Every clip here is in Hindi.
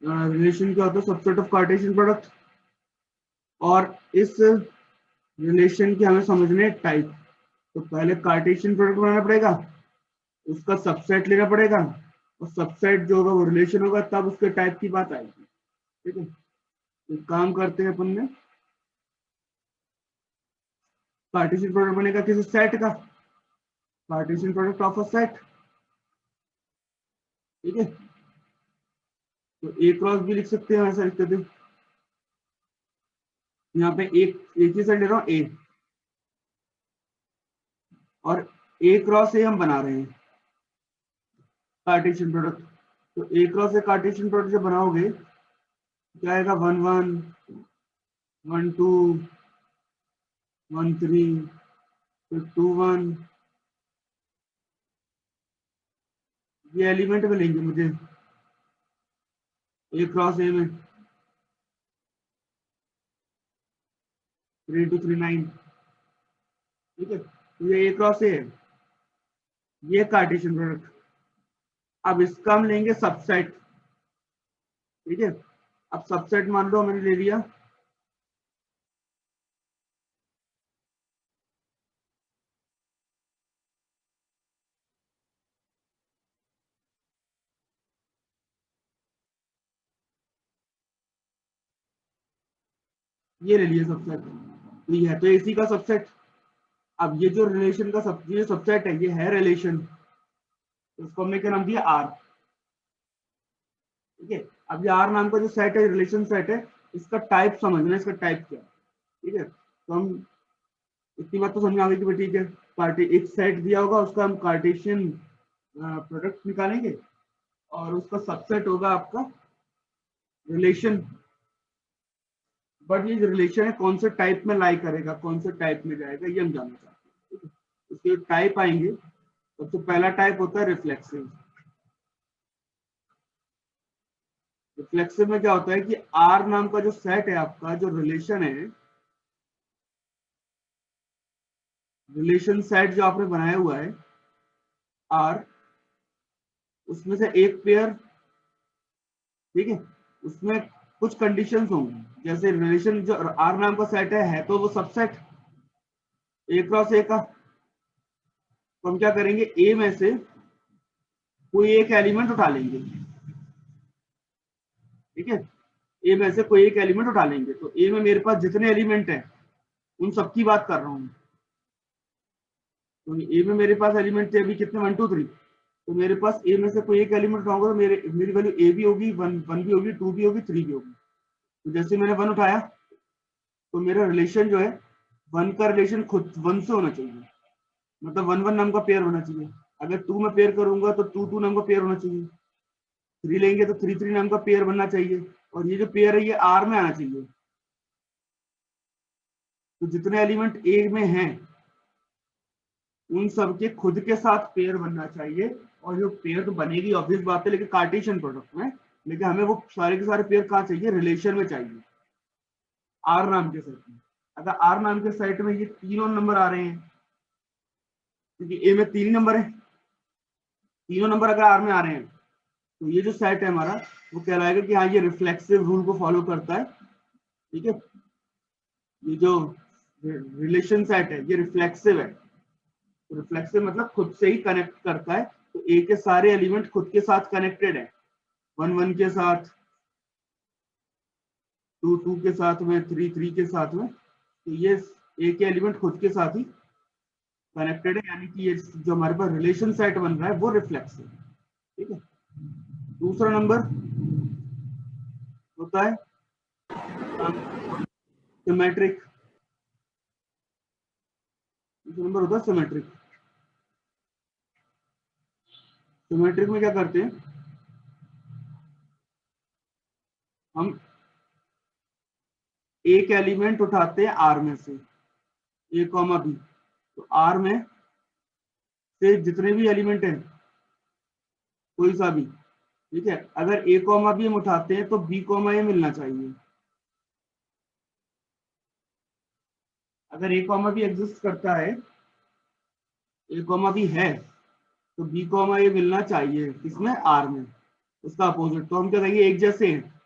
रिलेशन क्या होता है, सबसेट ऑफ कार्टेशियन प्रोडक्ट। और इस रिलेशन के हमें समझने टाइप। तो पहले कार्टेशियन प्रोडक्ट बनाना पड़ेगा, उसका सबसेट लेना पड़ेगा, और सबसेट जो होगा वो रिलेशन होगा, तब उसके टाइप की बात आएगी। ठीक है, तो काम करते हैं अपन में। कार्टेशियन प्रोडक्ट बनेगा किसी सेट का, Cartesian product of a set. ठीक है, तो ए क्रॉस भी लिख सकते हैं, ऐसा लिखते थे। यहाँ पे एक ही सेट ले रहा हूँ ए, और ए क्रॉस ए हम बना रहे हैं कार्टेशियन प्रोडक्ट। तो ए क्रॉस ए कार्टेशियन प्रोडक्ट जब बनाओगे क्या आएगा, 1 1 1 2 1 3 फिर 2 1। ये एलिमेंट मिलेंगे मुझे ए क्रॉस ए में, 3 2 3 9। ठीक है, तो ये ए क्रॉस ए है, ये कार्टेशियन प्रोडक्ट। अब इसका हम लेंगे सबसेट। ठीक है, अब सबसेट मान लो मैंने ले लिया, ये ले लिया सबसेट, तो ये है तो इसी का सबसेट। अब ये जो रिलेशन का ये सबसेट है, ये है रिलेशन, तो इसको हमने क्या नाम दिया, आर। ठीक है, अब ये आर नाम का जो सेट है, रिलेशन सेट है, इसका टाइप समझना, इसका टाइप क्या है। ठीक है, तो हम इतनी बात तो समझ आ गई कि ठीक है, पार्टी एक सेट दिया होगा, उसका हम कार्टेशियन प्रोडक्ट निकालेंगे, और उसका सबसेट होगा आपका रिलेशन। बट ये जो रिलेशन है कौन से टाइप में लाई करेगा, कौन से टाइप में जाएगा, ये हम जानना चाहते हैं। ठीक है, उसके टाइप आएंगे। सबसे पहला टाइप होता है रिफ्लेक्सिव। रिफ्लेक्सिव में क्या होता है कि आर नाम का जो सेट है, आपका जो रिलेशन है, रिलेशन सेट जो आपने बनाया हुआ है आर, उसमें से एक पेयर, ठीक है, उसमें कुछ कंडीशंस होंगी। जैसे रिलेशन जो आर नाम का सेट है तो वो सबसेट ए क्रॉस ए का, तो हम क्या करेंगे, ए में से कोई एक एलिमेंट उठा लेंगे। ठीक है, ए में से कोई एक एलिमेंट उठा लेंगे, तो ए में मेरे पास जितने एलिमेंट हैं उन सबकी बात कर रहा हूँ। तो ए में मेरे पास एलिमेंट थे अभी कितने, 1 2 3। तो मेरे पास ए में से कोई एक एलिमेंट उठाऊंगा तो मेरी वैल्यू ए भी होगी, वन भी होगी, 2 भी होगी, 3 भी होगी। तो जैसे मैंने 1 उठाया, तो मेरा रिलेशन जो है, 1 का रिलेशन खुद 1 से होना चाहिए, मतलब 1 1 नाम का पेयर होना चाहिए। अगर 2 में पेयर करूंगा तो 2 2 नाम का पेयर होना चाहिए। 3 लेंगे तो 3 3 नाम का पेयर बनना चाहिए, और ये जो पेयर है ये आर में आना चाहिए। तो जितने एलिमेंट ए में हैं उन सब के खुद के साथ पेयर बनना चाहिए, और जो पेयर तो बनेगी ऑब्वियस बात है, लेकिन कार्टेशियन प्रोडक्ट में, लेकिन हमें वो सारे के सारे पेयर कहाँ चाहिए, रिलेशन में चाहिए, आर नाम के सेट में। अगर आर नाम के सेट में ये तीनों नंबर आ रहे हैं, क्योंकि ए में 3 नंबर है, तीनों नंबर अगर आर में आ रहे हैं, तो ये जो सेट है हमारा वो कहलाएगा कि हाँ ये रिफ्लेक्सिव रूल को फॉलो करता है। ठीक है, ये जो रिलेशन सेट है ये रिफ्लेक्सिव है। तो रिफ्लेक्सिव मतलब खुद से ही कनेक्ट करता है, तो ए के सारे एलिमेंट खुद के साथ कनेक्टेड है, 1 1 के साथ, 2 2 के साथ में, 3 3 के साथ में। तो ये ए के एलिमेंट खुद के साथ ही कनेक्टेड है, यानी कि ये जो हमारे पास रिलेशन सेट बन रहा है वो रिफ्लेक्सिव है। ठीक है, दूसरा नंबर होता है सिमेट्रिक। दूसरा नंबर होता है सिमेट्रिक। सिमेट्रिक में क्या करते हैं, हम एक एलिमेंट उठाते हैं आर में से, ए कॉमा बी। तो आर में से जितने भी एलिमेंट हैं, कोई सा भी, ठीक है, अगर ए कॉमा बी हम उठाते हैं तो बी कॉमा ए मिलना चाहिए। अगर ए कॉमा बी एग्जिस्ट करता है, ए कॉमा बी है, तो बी कॉमा ए मिलना चाहिए, किसमें, आर में। उसका अपोजिट तो हम क्या कहेंगे, एक जैसे हैं,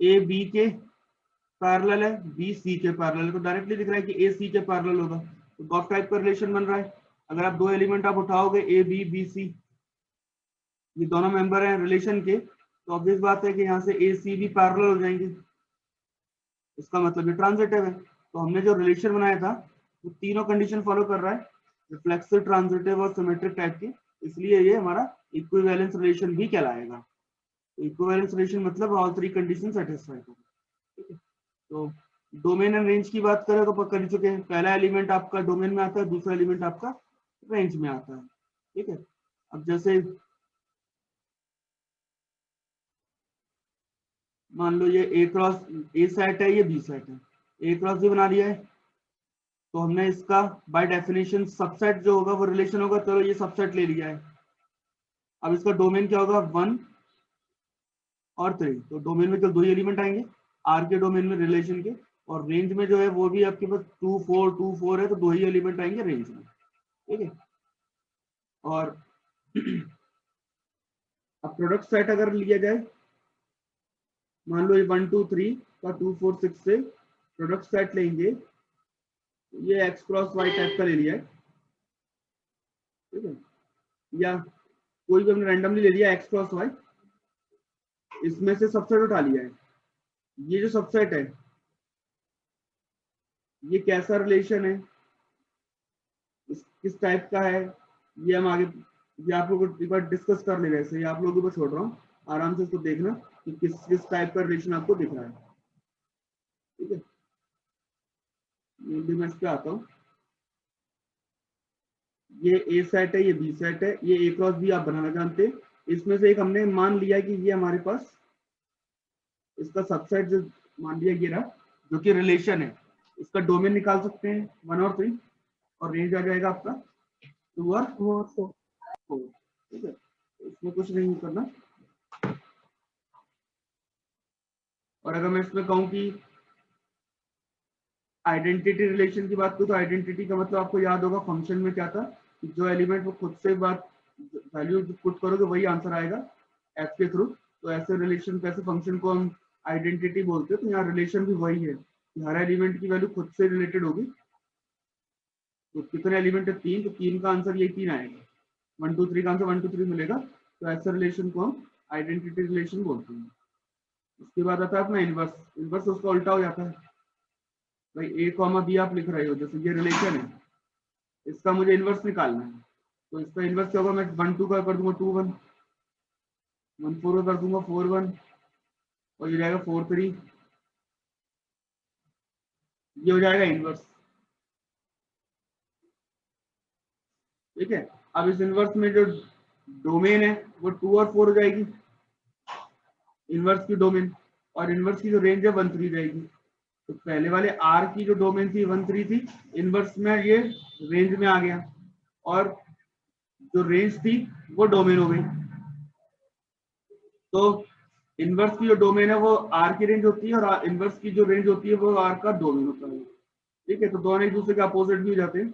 ए बी के पैरेलल है, बी सी के पैरेलल है, तो डायरेक्टली दिख रहा है कि ए सी के पैरेलल होगा, तो गॉस टाइप का रिलेशन बन रहा है। अगर आप दो एलिमेंट आप उठाओगे ए बी बी सी, ये दोनों मेंबर हैं रिलेशन के, तो ऑब्वियस बात है कि यहाँ से ए सी भी पैरेलल हो जाएंगे, इसका मतलब ये ट्रांजिटिव है। तो हमने जो रिलेशन बनाया था वो तीनों कंडीशन फॉलो कर रहा है, रिफ्लेक्सिव, ट्रांजिटिव और सिमेट्रिक टाइप की, इसलिए ये हमारा इक्विवेलेंस रिलेशन भी कहलाएगा। इक्विवेलेंस रिलेशन मतलब ऑल थ्री कंडीशन सेटिस्फाई करें, ठीक है। तो डोमेन एंड रेंज की बात करें तो कर चुके हैं, पहला एलिमेंट आपका डोमेन में आता है, दूसरा एलिमेंट आपका रेंज में आता है, ठीक है। अब जैसे मान लो ये ए क्रॉस ए सेट है, ये बी सेट है, ए क्रॉस बी बना दिया है, तो हमने इसका बाय डेफिनेशन सबसेट जो होगा वो रिलेशन होगा, चलो ये सबसेट ले लिया है। अब इसका डोमेन क्या होगा, 1 और 3, तो डोमेन में तो दो ही एलिमेंट आएंगे आर के डोमेन में रिलेशन के, और रेंज में जो है वो भी आपके पास 2 4 2 4 है, तो दो ही एलिमेंट आएंगे रेंज में, ठीक है। और अब प्रोडक्ट सेट अगर लिया जाए, मान लो ये 1 2 3 का 2 4 6 से प्रोडक्ट सेट लेंगे, ये एक्स क्रॉस वाई टाइप का ले लिया है, ठीक है, या कोई भी हमने रैंडमली ले लिया एक्स क्रॉस वाई, इसमें से सबसेट उठा लिया है। ये जो सबसेट है ये कैसा रिलेशन है, किस टाइप का है, ये हम आगे, ये आप लोगों को एक बार डिस्कस कर ले, वैसे आप लोगों को छोड़ रहा हूँ, आराम से इसको देखना कि किस टाइप का रिलेशन आपको दिख रहा है, ठीक है। मैं इस पे आता हूँ, ये ए सेट है, ये बी सेट है, ये ए क्रॉस बी आप बनाना जानते हैं, इसमें से एक हमने मान लिया कि ये हमारे पास इसका सबसेट जो मान लिया ये रहा, जो कि रिलेशन है, इसका डोमेन निकाल सकते हैं 1 और 3, और रेंज आ जाएगा आपका 2 और 4, ठीक है। इसमें कुछ नहीं करना। और अगर मैं इसमें कहूँ कि आइडेंटिटी रिलेशन की बात करूँ, तो आइडेंटिटी का मतलब आपको याद होगा फंक्शन में क्या था, कि जो एलिमेंट वो खुद से बात वैल्यू पुट करोगे वही आंसर आएगा एफ के थ्रू, तो ऐसे रिलेशन ऐसे फंक्शन को हम आइडेंटिटी बोलते हैं। तो यहाँ रिलेशन भी वही है कि हर एलिमेंट की वैल्यू खुद से रिलेटेड होगी, तो कितने एलिमेंट है 3, तो 3 का आंसर यही 3 आएगा, 1 2 3 का आंसर 1 2 3 मिलेगा, तो ऐसे रिलेशन को हम आइडेंटिटी रिलेशन बोलते हैं। उसके बाद आता है अपना इनवर्स, इनवर्स उसका उल्टा हो जाता है, भाई ए कॉमा बी आप लिख रहे हो, जैसे ये रिलेशन है, इसका मुझे इनवर्स निकालना है, तो इसका इनवर्स क्या होगा, मैं 1 2 का कर दूंगा 2 1, 1 4 का कर दूंगा 4 1, और ये जाएगा 4 3, ये हो जाएगा इनवर्स, ठीक है। अब इस इनवर्स में जो डोमेन है वो 2 और 4 हो जाएगी, इनवर्स की डोमेन, और इनवर्स की जो रेंज है 1 3 जाएगी। तो पहले वाले आर की जो डोमेन थी 1 3 थी, इनवर्स में ये रेंज में आ गया, और जो रेंज थी वो डोमेन हो गई। तो इनवर्स की जो डोमेन है वो आर की रेंज होती है, और इनवर्स की जो रेंज होती है वो आर का डोमेन होता है, ठीक है। तो दोनों एक दूसरे के अपोजिट भी हो जाते हैं,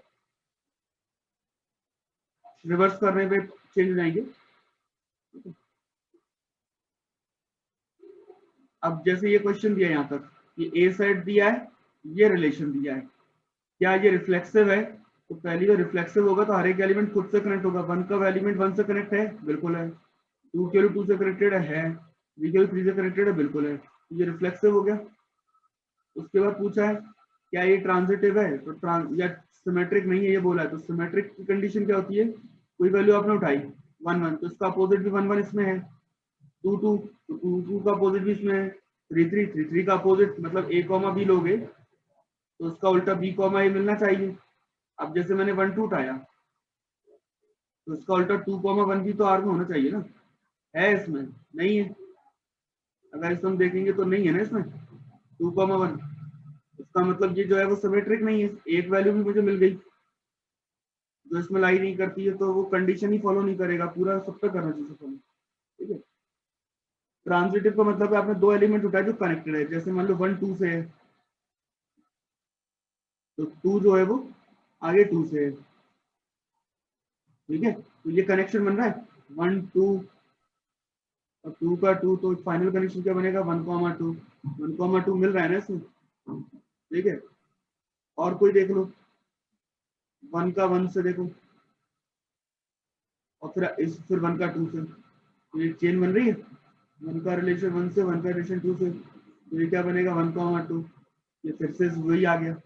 रिवर्स करने पे चेंज हो जाएंगे। अब जैसे ये क्वेश्चन दिया है यहाँ तक कि ए सेट दिया है, ये रिलेशन दिया है, क्या ये रिफ्लेक्सिव है, तो पहली बार रिफ्लेक्सिव होगा तो हर एक एलिमेंट खुद से कनेक्ट होगा, 1 का एलिमेंट 1 से कनेक्ट है, बिल्कुल है, 2 के लिए 2 से कनेक्टेड है, 3 के लिए 3 से कनेक्टेड है, बिल्कुल है, ये रिफ्लेक्सिव हो गया। उसके बाद पूछा है क्या ये ट्रांजिटिव है, तो या सिमेट्रिक नहीं है ये बोला है, तो सिमेट्रिक की कंडीशन क्या होती है, कोई वैल्यू आपने उठाई 1 1, तो इसका अपोजिट भी 1 1 इसमें है, 2 2, तो 2 2 का अपोजिट भी इसमें है, 3 3 3 3 का अपोजिट, मतलब ए कॉमा बी लोगे तो उसका उल्टा बी कॉमा ए मिलना चाहिए। अब जैसे मैंने 1 2 उठाया, तो इसका उल्टा 2 कॉमा 1 भी तो आर में होना चाहिए ना, है इसमें नहीं है, अगर इसमें हम देखेंगे तो नहीं है ना इसमें 2 कॉमा 1, इसका मतलब ये जो है वो सिमेट्रिक नहीं है, एक वैल्यू भी मुझे मिल गई जो इसमें लाई नहीं करती है, तो वो कंडीशन ही फॉलो नहीं करेगा, पूरा सब पे करना चाहिए फॉलो, ठीक है। ट्रांजिटिव का मतलब है आपने दो एलिमेंट उठाए जो कनेक्टेड है, जैसे मान लो 1 2 से है, तो 2 जो है वो आगे 2 से है, ठीक है, तो ये कनेक्शन बन रहा है 1 2 और 2 का 2, तो फाइनल कनेक्शन क्या बनेगा 1 2, 1,2 मिल रहा है ना इसमें, ठीक है। और कोई देख लो, 1 का 1 से देखो, और फिर 1 का 2 से, तो ये चेन बन रही है। 1 का रिलेशन 1 से, 1 का रिलेशन 2 से, तो ये क्या बनेगा 1,2, ये फिर से वही आ गया,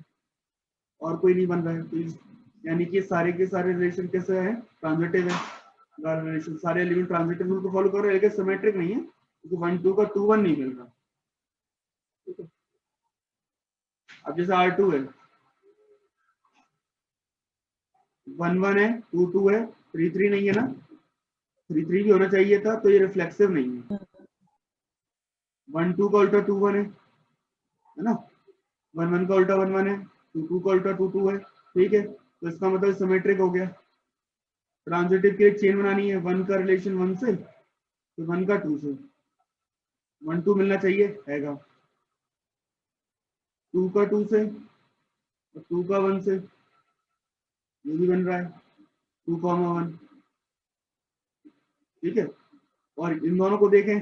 और कोई नहीं बन रहा है। तो यानी कि सारे के सारे रिलेशन कैसे है, ट्रांजिटिव है। रिलेशन सारे एलिमेंट ट्रांजिटिव रूल को फॉलो कर रहे हैं, लेकिन सिमेट्रिक नहीं है, क्योंकि 1 2 का 2 1 नहीं मिल रहा, ठीक है। अब जैसे R2 है, 1 1 है, 2 2 है, 3 3 नहीं है ना, 3 3 भी होना चाहिए था, तो ये रिफ्लेक्सिव नहीं है। 1 2 का उल्टा 2 1 है ना, 1 1 का उल्टा 1 1 है, 2 2 का उल्टा 2 2 है, ठीक है। तो इसका मतलब सिमेट्रिक हो गया। ट्रांजिटिव की एक चेन बनानी है, 1 का रिलेशन 1 से, तो 1 का 2 से, 1 2 मिलना चाहिए, हैगा। 2 का 2 से, और 2 का 1 से, ये भी बन रहा है 2, 1, ठीक है। और इन दोनों को देखें,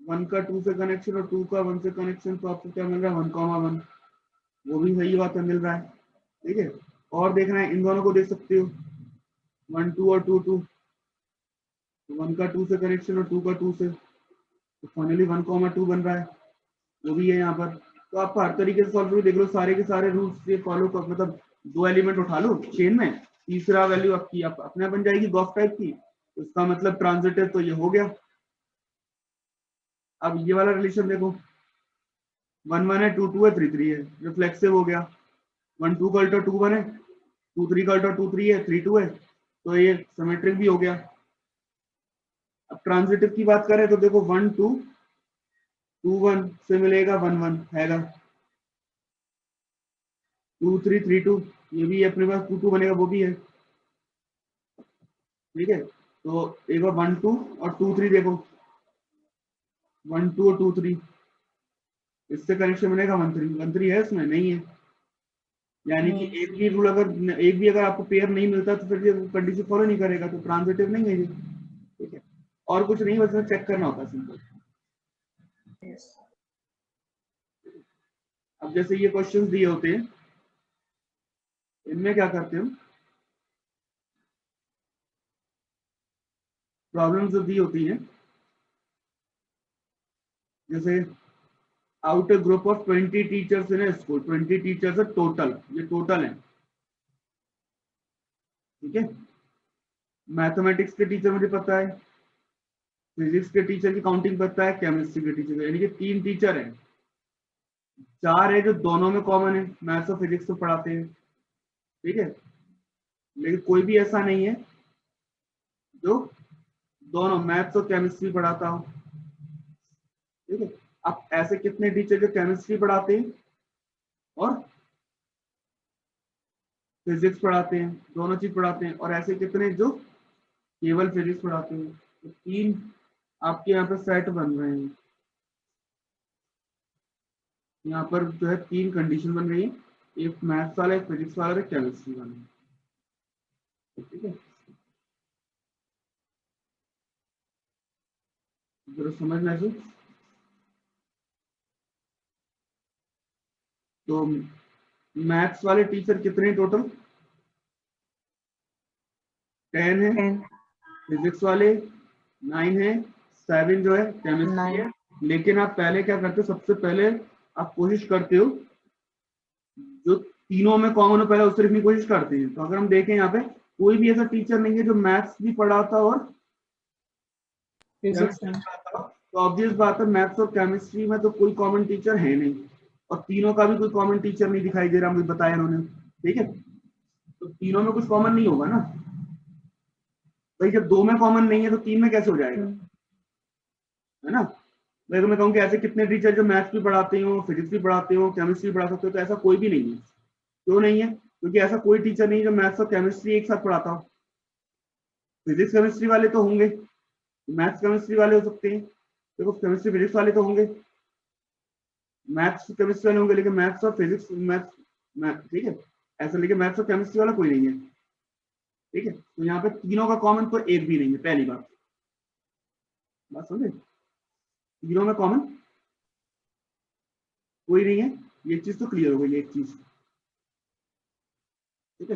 1 का 2 से कनेक्शन और 2 का 1 से कनेक्शन, तो आपको क्या मिल रहा है 1, 1, वो भी सही बात है, मिल रहा है, ठीक है। और देखना है, इन दोनों को देख सकते हो, 1 2 और 2 2, 1 का 2 से कनेक्शन और 2 का 2 से, तो फाइनली 1, 2 बन रहा है, वो भी है यहाँ पर। तो आप हर तरीके से सॉल्व देख लो, सारे के सारे रूल्स से फॉलो कर, मतलब 2 एलिमेंट उठा लो चेन में, तीसरा वैल्यू आपकी अपने बन जाएगी गॉस टाइप की, तो इसका मतलब ट्रांजिटिव, तो ये हो गया। अब ये वाला रिलेशन देखो, 1 1 है, 2 2 है, 3 3 है, रिफ्लेक्सिव हो गया। 1 2 का अल्टर 2 1 है, 2 3 का अल्टर 2 3 है, 3 2 है, तो ये सिमेट्रिक भी हो गया। अब ट्रांजिटिव की बात करें तो देखो 1 2 2 1 से मिलेगा 1 1 हैगा, 2 3 3 2, ये भी अपने पास 2 2 बनेगा, वो भी है, ठीक है। तो एक बार 1 2 और 2 3 देखो, 1 2 और 2 3, इससे कनेक्शन बनेगा 1 3, 1 3 है इसमें, नहीं है। यानी कि एक भी रूल अगर, एक भी अगर आपको पेयर नहीं मिलता, तो फिर ये कंडीशन फॉलो नहीं करेगा, तो ट्रांजिटिव नहीं है ये, ठीक है। और कुछ नहीं, बस चेक करना होता है सिंपल। अब जैसे ये क्वेश्चंस दिए होते हैं, इनमें क्या करते हो, प्रॉब्लम्स जो दी होती है, जैसे out a group of 20 teachers in school, 20 teachers है टोटल, ये टोटल है, ठीक है। मैथमेटिक्स के टीचर मुझे पता है, फिजिक्स के टीचर की काउंटिंग पता है, केमिस्ट्री के टीचर, यानी कि 3 टीचर हैं, 4 है जो दोनों में कॉमन है, मैथ्स और फिजिक्स को पढ़ाते हैं, ठीक है। लेकिन कोई भी ऐसा नहीं है जो दोनों मैथ्स और केमिस्ट्री पढ़ाता हो, ठीक है। अब ऐसे कितने टीचर जो केमिस्ट्री पढ़ाते हैं और फिजिक्स पढ़ाते हैं, दोनों चीज पढ़ाते हैं, और ऐसे कितने जो केवल फिजिक्स पढ़ाते हैं, तो 3 आपके यहाँ पे सेट बन रहे हैं। यहाँ पर जो है 3 कंडीशन बन रही है, एक मैथ्स वाला, एक फिजिक्स वाला, एक केमिस्ट्री वाला, ठीक है। जरा समझना है। तो मैथ्स वाले टीचर कितने टोटल, 10 है, फिजिक्स वाले 9 है, 7 जो है केमिस्ट्री है। लेकिन आप पहले क्या करते हो, सबसे पहले आप कोशिश करते हो जो तीनों में कॉमन हो, पहले उससे लिखने की कोशिश करते हैं। तो अगर हम देखें यहाँ पे कोई भी ऐसा टीचर नहीं है जो मैथ्स भी पढ़ाता और केमिस्ट्री पढ़ाता हो, तो ऑब्वियस बात है मैथ्स और केमिस्ट्री में तो कोई कॉमन टीचर है नहीं, और तीनों का भी कोई कॉमन टीचर नहीं दिखाई दे रहा, मुझे बताया उन्होंने, ठीक है। तो तीनों में कुछ कॉमन नहीं होगा ना भाई, जब 2 में कॉमन नहीं है तो 3 में कैसे हो जाएगा, है ना। मैं तुम्हें कहूँ कि ऐसे कितने टीचर जो मैथ्स भी पढ़ाते हो, फिजिक्स भी पढ़ाते हो, केमिस्ट्री पढ़ा सकते हो, तो ऐसा कोई भी नहीं है। क्यों नहीं है, क्योंकि ऐसा कोई टीचर नहीं जो मैथ्स और केमिस्ट्री एक साथ पढ़ाता हो। फिजिक्स केमिस्ट्री वाले तो होंगे, मैथ्स केमिस्ट्री वाले हो सकते हैं, देखो केमिस्ट्री फिजिक्स वाले तो होंगे, मैथ्स केमिस्ट्री वाले होंगे, लेकिन मैथ्स और फिजिक्स मैथ, ठीक है। ऐसा लेकिन मैथ्स और केमिस्ट्री वाला कोई नहीं है, ठीक है। तो यहाँ पे तीनों का कॉमन तो एक भी नहीं है, पहली बात समझे, तीनों में कॉमन कोई नहीं है, ये चीज तो क्लियर हो गई एक चीज। ठीक है,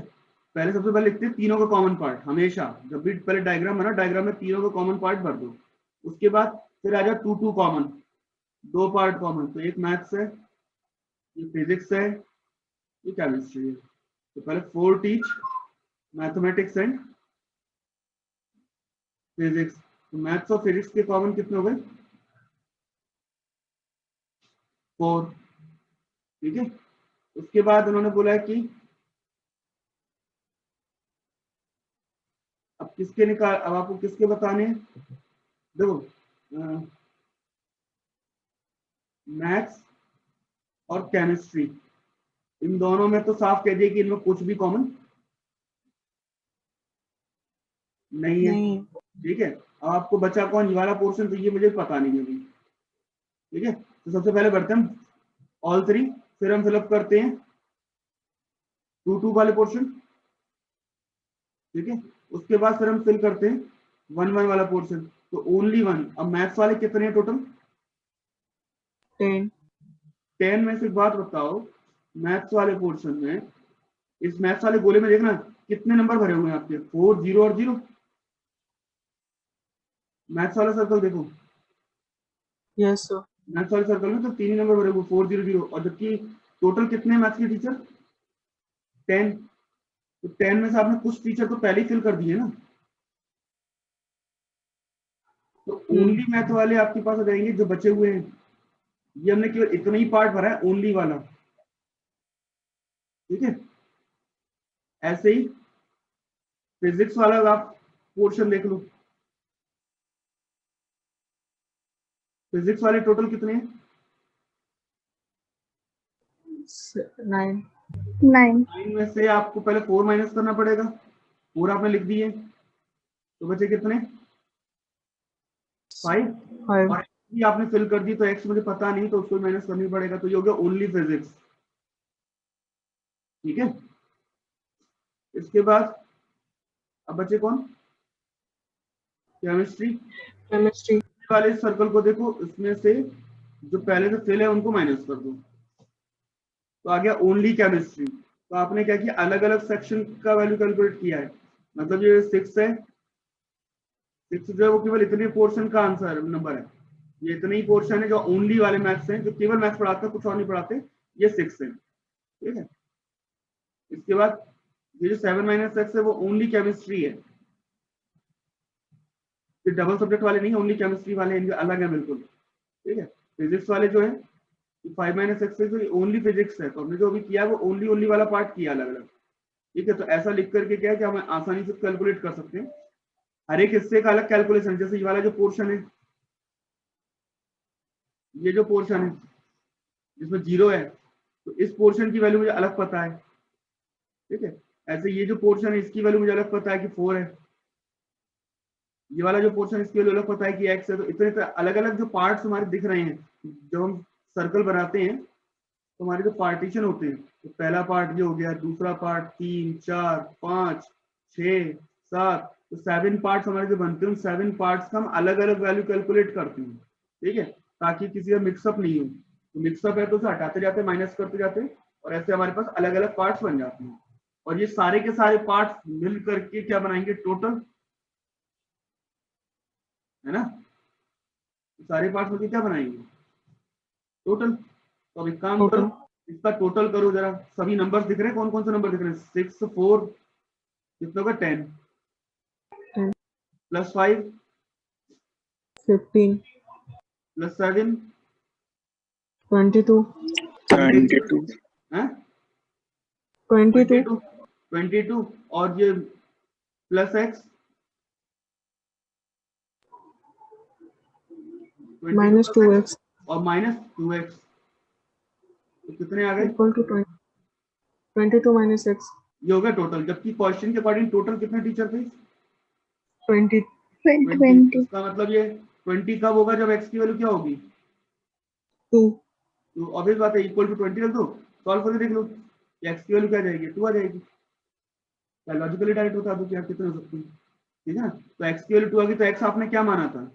पहले सबसे पहले लिखते हैं तीनों का कॉमन पार्ट। हमेशा जब भी पहले डायग्राम बना, डायग्राम में तीनों का कॉमन पार्ट भर दो। उसके बाद फिर आ जाए 2 कॉमन, 2 पार्ट कॉमन। तो एक मैथ्स है, ये फिजिक्स है, ये केमिस्ट्री है। तो पहले 4 टीच मैथमेटिक्स एंड फिजिक्स। तो मैथ्स और फिजिक्स के कॉमन कितने हो गए? 4। ठीक है, उसके बाद उन्होंने बोला है कि अब किसके निकाल, अब आपको किसके बताने हैं? देखो, मैथ्स और केमिस्ट्री, इन दोनों में तो साफ कह दिए कि इनमें कुछ भी कॉमन नहीं है। ठीक है, अब आपको बचा कौन? ये वाला पोर्शन, तो ये मुझे पता नहीं है अभी। ठीक है, तो सबसे पहले बढ़ते हैं ऑल 3, फिर हम फिलअप करते हैं 2 वाले पोर्शन। ठीक है, उसके बाद फिर हम फिल करते हैं 1 वाला पोर्शन। तो ओनली 1। अब मैथ्स वाले कितने हैं टोटल? 10। 10 में से एक बात बताओ, मैथ्स वाले पोर्शन में, इस मैथ्स वाले गोले में देखना कितने नंबर भरे हुए हैं आपके? 4, 0 और 0। मैथ्स वाला सर्कल देखो, यस सर। मैथ्स वाले सर्कल में तो 3 ही नंबर भरे हुए, 4, 0, 0। और जबकि टोटल कितने मैथ्स के टीचर? 10। तो 10 में से आपने कुछ टीचर तो पहले ही फिल कर दिए ना, तो ओनली मैथ वाले आपके पास आ जाएंगे जो बचे हुए हैं। ये हमने केवल इतना ही पार्ट भरा है, ओनली वाला। ठीक है, ऐसे ही फिजिक्स वाला आप पोर्शन देख लो। फिजिक्स वाले टोटल कितने हैं? 9। 9 में से आपको पहले 4 माइनस करना पड़ेगा। 4 आपने लिख दिए, तो बचे कितने? 5। 5। और भी आपने फिल कर दी, तो एक्स मुझे पता नहीं, तो उसको माइनस करनी पड़ेगा। तो ये हो गया ओनली फिजिक्स। ठीक है, इसके बाद अब बचे कौन? केमिस्ट्री। केमिस्ट्री। वाले सर्कल को देखो, इसमें से जो पहले से फिल है उनको माइनस कर दो, तो आ गया ओनली केमिस्ट्री। तो आपने क्या किया? अलग अलग सेक्शन का वैल्यू कैलकुलेट किया है। मतलब ये 6 है, 6 जो है वो केवल इतने पोर्शन का आंसर नंबर है। ये इतने ही पोर्शन है जो ओनली वाले मैथ्स हैं, जो केवल मैथ्स पढ़ाते हैं, कुछ और नहीं पढ़ाते। ये 6 है। ठीक है, इसके बाद ये जो 7 माइनस एक्स है वो ओनली केमिस्ट्री है। ये डबल सब्जेक्ट वाले नहीं, ओनली केमिस्ट्री वाले, इनके अलग है बिल्कुल। ठीक है, फिजिक्स वाले जो है 5 माइनस एक्स है, जो ओनली फिजिक्स है। तो हमने जो अभी किया वो ओनली ओनली वाला पार्ट किया अलग अलग। ठीक है, तो ऐसा लिख करके क्या है कि हम आसानी से कैलकुलेट कर सकते हैं। हर एक हिस्से का अलग कैलकुलेशन। जैसे ये वाला जो पोर्शन है, ये जो पोर्शन है जिसमें 0 है, तो इस पोर्शन की वैल्यू मुझे अलग पता है। ठीक है, ऐसे ये जो पोर्शन है इसकी वैल्यू मुझे अलग पता है कि 4 है। ये वाला जो पोर्शन इसकी वैल्यू अलग पता है कि x है। तो इतने अलग अलग जो पार्ट्स हमारे दिख रहे हैं, जब हम सर्कल बनाते हैं तो हमारे जो पार्टीशन होते हैं, तो पहला पार्ट ये हो गया, दूसरा पार्ट, 3, 4, 5, 6, 7, तो 7 पार्ट्स हमारे जो बनते हैं, उन 7 पार्ट्स का हम अलग अलग वैल्यू कैलकुलेट करते हैं। ठीक है, ताकि किसी का मिक्सअप नहीं हो। तो मिक्सअप है तो उसे हटाते जाते, माइनस करते जाते, और ऐसे हमारे पास अलग अलग पार्ट्स बन जाते हैं। और ये सारे के सारे पार्ट्स मिल करके क्या बनाएंगे? टोटल, है ना? सारे पार्ट्स मिलकर क्या बनाएंगे? टोटल। तो अब एक काम करो, इसका टोटल करो जरा। सभी नंबर्स दिख रहे हैं? कौन कौन से नंबर दिख रहे हैं? 6, 4, कितना होगा? 10 प्लस 5 15 प्लस 7 22 हैं? 22 22 और ये प्लस एक्स माइनस 2x और माइनस 2x, तो कितने आ गए? इक्वल टू 22 माइनस x ये हो गया टोटल। जबकि क्वेश्चन के अकॉर्डिंग टोटल कितने टीचर थे? 20। 20। इसका मतलब ये 20 कब होगा? जब x की वैल्यू क्या होगी? 2। तो ऑब्वियस बात है, इक्वल टू 20 रख दो, सॉल्व करके देख लो, एक्स की वैल्यू क्या जाएगी? 2 आ जाएगी। क्या लॉजिकली डायरेक्ट बता दो कि आप कितने हो सकती है? ठीक है ना? तो एक्स की वैल्यू 2 आ गई, तो एक्स आपने क्या माना था?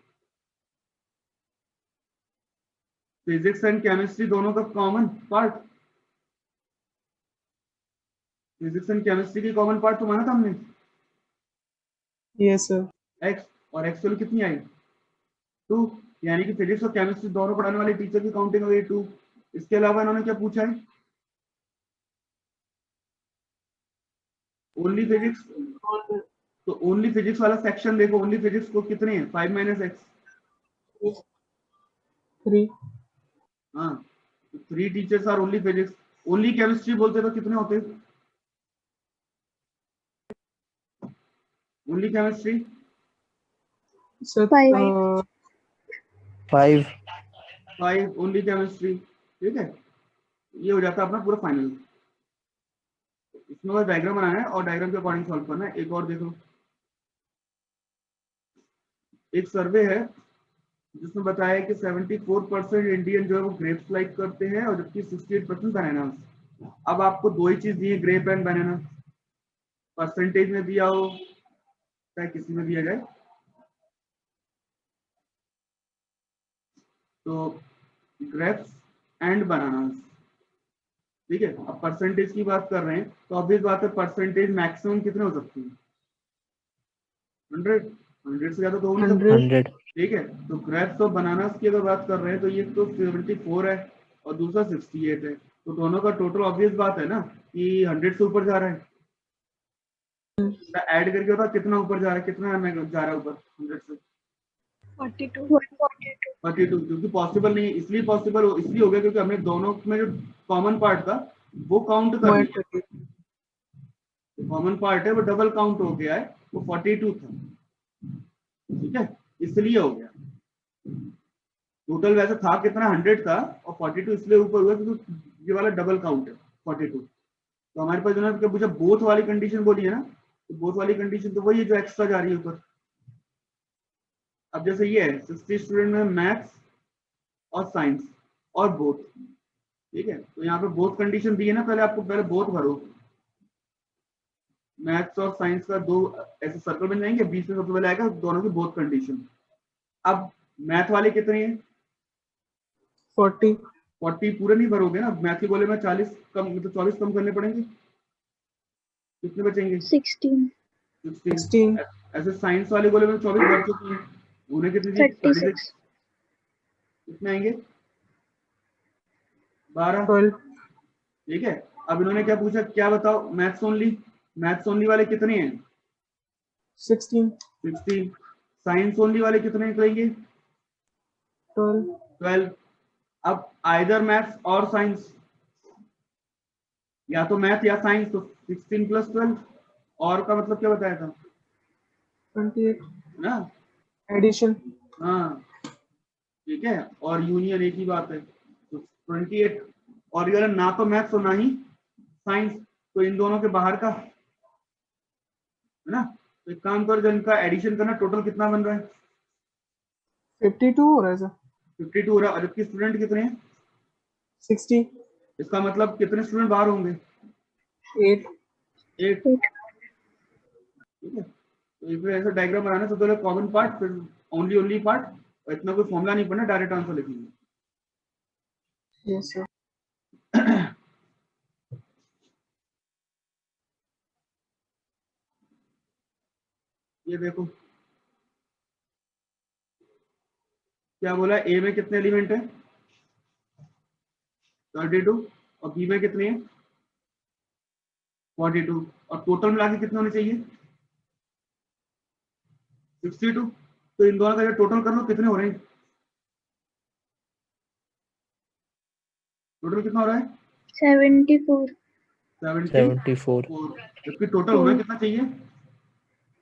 फिजिक्स एंड केमिस्ट्री दोनों का common part, physics and chemistry की कॉमन पार्ट तो माना था हमने, Yes, sir. एक्स, और एक्स वैल्यू कितनी आई 2, यानी कि फिजिक्स और केमिस्ट्री दोनों पढ़ाने वाले टीचर की काउंटिंग हो गई 2। इसके अलावा इन्होंने क्या पूछा है, ओनली फिजिक्स, तो ओनली फिजिक्स वाला सेक्शन देखो, ओनली फिजिक्स को कितने हैं 5 माइनस एक्स, 3. हाँ, 3 teachers are only physics. Only chemistry बोलते तो कितने होते, only chemistry Sir, 5. 5. 5 only chemistry, ठीक है, ये हो जाता है अपना पूरा फाइनल। इसमें बस डायग्राम बनाना है और डायग्राम के अकॉर्डिंग सॉल्व करना है। एक और देखो, एक सर्वे है जिसमें बताया है कि 74% इंडियन जो है वो ग्रेप्स लाइक करते हैं और जबकि 68% बनाना। अब आपको दो ही चीज दी है, ग्रेप एंड बनाना, परसेंटेज में दिया हो चाहे किसी में दिया जाए, तो ग्रेप्स एंड बनाना, ठीक है। अब परसेंटेज की बात कर रहे हैं तो ऑब्वियस बात है परसेंटेज मैक्सिमम कितने हो सकती है, 100 से ज्यादा तो हो नहीं सकता, 100. ठीक है। तो ग्रेप्स और बनानास की अगर बात कर रहे हैं तो ये तो 74 है और दूसरा 68 है, तो दोनों का टोटल ऑब्वियस बात है ना कि 100 से ऊपर जा रहा है, ऐड करके होता कितना ऊपर जा रहा है, कितना जा रहा है ऊपर 100 से 42, क्योंकि पॉसिबल नहीं है, इसलिए पॉसिबल इसलिए हो गया क्योंकि हमने दोनों में जो कॉमन पार्ट था वो काउंट कर लिया, कॉमन पार्ट है वो डबल काउंट हो गया है, वो 42 था, ठीक है, इसलिए हो गया। टोटल वैसे था कितना 100 था और 42 इसलिए ऊपर हुआ क्योंकि ये वाला डबल काउंट है 42। तो हमारे पास जो है पूछा बोथ वाली कंडीशन बोली है ना, तो बोथ वाली कंडीशन तो वही है जो एक्स्ट्रा जा रही है ऊपर। अब जैसे ये है 60 स्टूडेंट में मैथ्स और साइंस और बोथ, ठीक है, तो यहाँ पे बोथ कंडीशन दी है ना, पहले आपको पहले बोथ भरो, मैथ्स और साइंस का दो ऐसे सर्कल बन जाएंगे, बीच में सबसे पहले आएगा दोनों की बोथ कंडीशन। अब मैथ वाले कितने हैं 40. 40 पूरे नहीं भरोगे ना, मैथ के गोले में 40 कम, मतलब 24 कम करने पड़ेंगे, कितने बचेंगे 16. ऐसे साइंस वाले गोले में 24 भर चुके हैं, उन्हें कितनी थी 36, कितने आएंगे 12, 12. ठीक है। अब इन्होंने क्या पूछा, क्या बताओ मैथ्स ओनली वाले कितने हैं 16. 16, साइंस ओनली वाले कितने निकलेंगे 12. 12। अब आइदर मैथ्स और साइंस, या तो मैथ या साइंस, तो 16 + 12, और का मतलब क्या बताया था 28. ना, Addition. हाँ, ठीक है, और यूनियन एक ही बात है, तो 28। और अगर ना तो मैथ्स और ना ही साइंस, तो इन दोनों के बाहर का है ना, तो एक काम करो, जिनका एडिशन करना, टोटल कितना बन रहा है 52 हो रहा है सर. 52 हो रहा है, जबकि स्टूडेंट कितने हैं 60. इसका मतलब कितने स्टूडेंट बाहर होंगे 8. 8, ठीक है। तो इसमें ऐसा डायग्राम बनाना, सबसे पहले कॉमन पार्ट, फिर ओनली पार्ट, और इतना कोई फॉर्मूला नहीं पढ़ना, डायरेक्ट आंसर लिखेंगे। Yes, sir. ये देखो क्या बोला, ए में कितने एलिमेंट है 32 और बी में कितने हैं 42, और टोटल मिला के कितने होने चाहिए 62। तो इन दोनों का जब टोटल कर लो कितने हो रहे हैं, टोटल कितना हो रहा है 74. 74. जबकि टोटल होना कितना चाहिए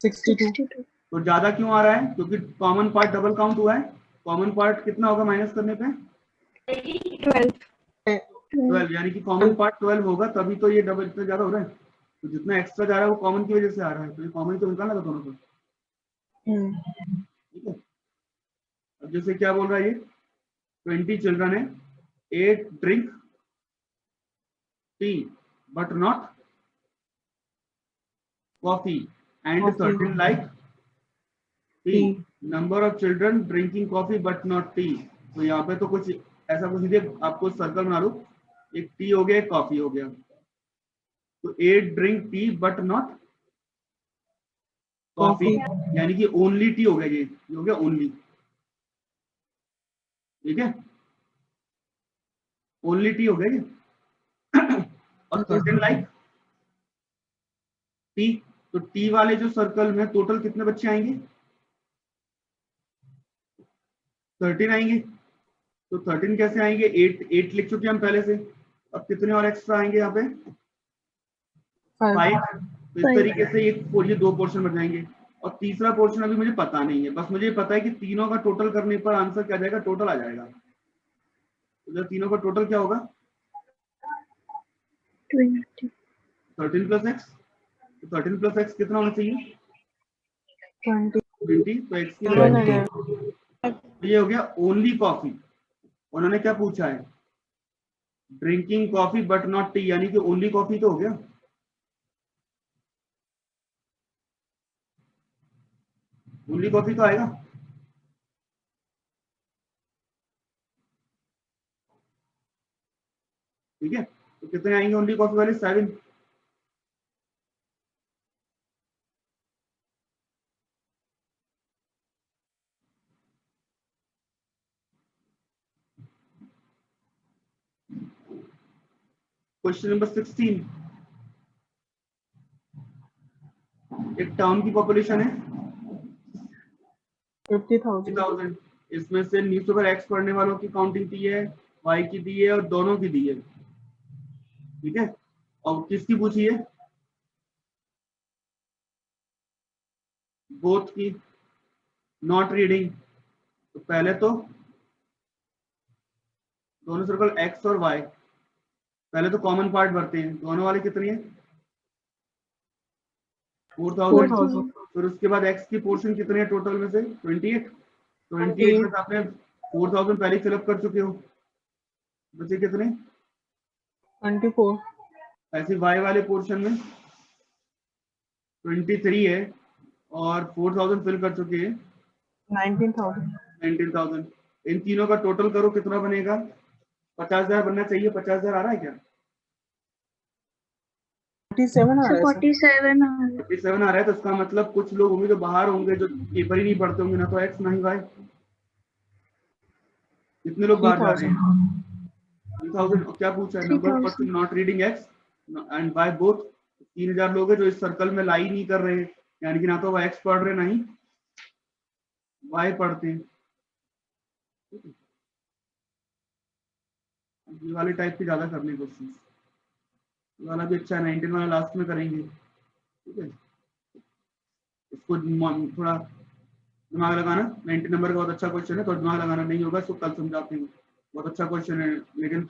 62. तो ज्यादा क्यों आ रहा है, क्योंकि कॉमन पार्ट डबल काउंट हुआ है। कॉमन पार्ट कितना होगा माइनस करने पे 12, यानी कि कॉमन पार्ट 12 होगा, तभी तो ये डबल इतना ज्यादा हो रहा है। तो जितना एक्स्ट्रा जा रहा है वो कॉमन की वजह से आ रहा है, तो ये कॉमन तो निकालना था दोनों को, ठीक है। अब जैसे क्या बोल रहा है ये 20 चिल्ड्रन है, 8 drink tea but not coffee and 13 like T, number of children drinking coffee but not T. तो यहाँ पे तो कुछ ऐसा कुछ नहीं, आपको सर्कल बना लो, एक टी हो गया, एक कॉफी हो गया, तो a drink tea but not coffee, यानी कि ओनली टी हो गया, ये हो गया ओनली, ठीक है, ओनली टी हो गया ये। और सर्टेन लाइक टी, तो टी वाले जो सर्कल में टोटल कितने बच्चे आएंगे, 13 आएंगे, तो 13 कैसे आएंगे, 8 लिख चुके हम पहले से, अब कितने और एक्स्ट्रा आएंगे यहाँ पे, 5, तो इस तरीके से ये 2 पोर्शन बन जाएंगे। और तीसरा पोर्शन अभी मुझे पता नहीं है, बस मुझे पता है कि तीनों का टोटल करने पर आंसर क्या जाएगा, टोटल आ जाएगा, तो जब तीनों का टोटल क्या होगा 20 13 प्लस एक्स, तो 13 प्लस एक्स कितना होना चाहिए 20 20, तो एक्स की 20 ये हो गया ओनली कॉफी। उन्होंने क्या पूछा है, drinking coffee but not T, यानी कि ओनली कॉफी तो हो गया, ओनली कॉफी तो आएगा, ठीक है, तो कितने आएंगे ओनली कॉफी वाले, 7। क्वेश्चन नंबर 16, एक टाउन की पॉपुलेशन है 50,000 इसमें से न्यूज़पेपर एक्स पढ़ने वालों की काउंटिंग दी है, वाई की दी है और दोनों की दी है, ठीक है, और किसकी पूछी है, बोथ की, नॉट रीडिंग, तो पहले तो दोनों सर्कल एक्स और वाई, पहले तो कॉमन पार्ट भरते हैं, दोनों वाले कितनी है 4000, फिर उसके बाद एक्स की पोर्शन कितनी है टोटल में से 28 में से आपने 4000 पहले फिलअप कर चुके हो, बचे कितने 24 ऐसे वाई वाले पोर्शन में 23 है और 4000 फिल कर चुके हैं 19,000 इन तीनों का टोटल करो कितना बनेगा, 50,000 बनना चाहिए, 50,000 आ रहा है क्या 47 आ रहा है 47 47 आ रहा है, तो इसका मतलब कुछ लोग होंगे जो बाहर होंगे, जो पेपर ही नहीं पढ़ते होंगे, ना तो एक्स ना ही वाई, कितने लोग बाहर जा रहे हैं 3000, क्या पूछा है, number person not reading x and by both, 3000 लोग हैं जो इस सर्कल में लाई नहीं कर रहे हैं, यानी कि ना तो वो एक्स पढ़ रहे ना ही वाई पढ़ते हैं, ये वाले टाइप के ज्यादा करने क्वेश्चन, वाला भी अच्छा है, 19 वाला लास्ट में करेंगे, ठीक है, इसको थोड़ा दिमाग लगाना, 19 नंबर का बहुत अच्छा क्वेश्चन है, तो दिमाग लगाना नहीं होगा, इसको कल समझाते हैं, बहुत अच्छा क्वेश्चन है, लेकिन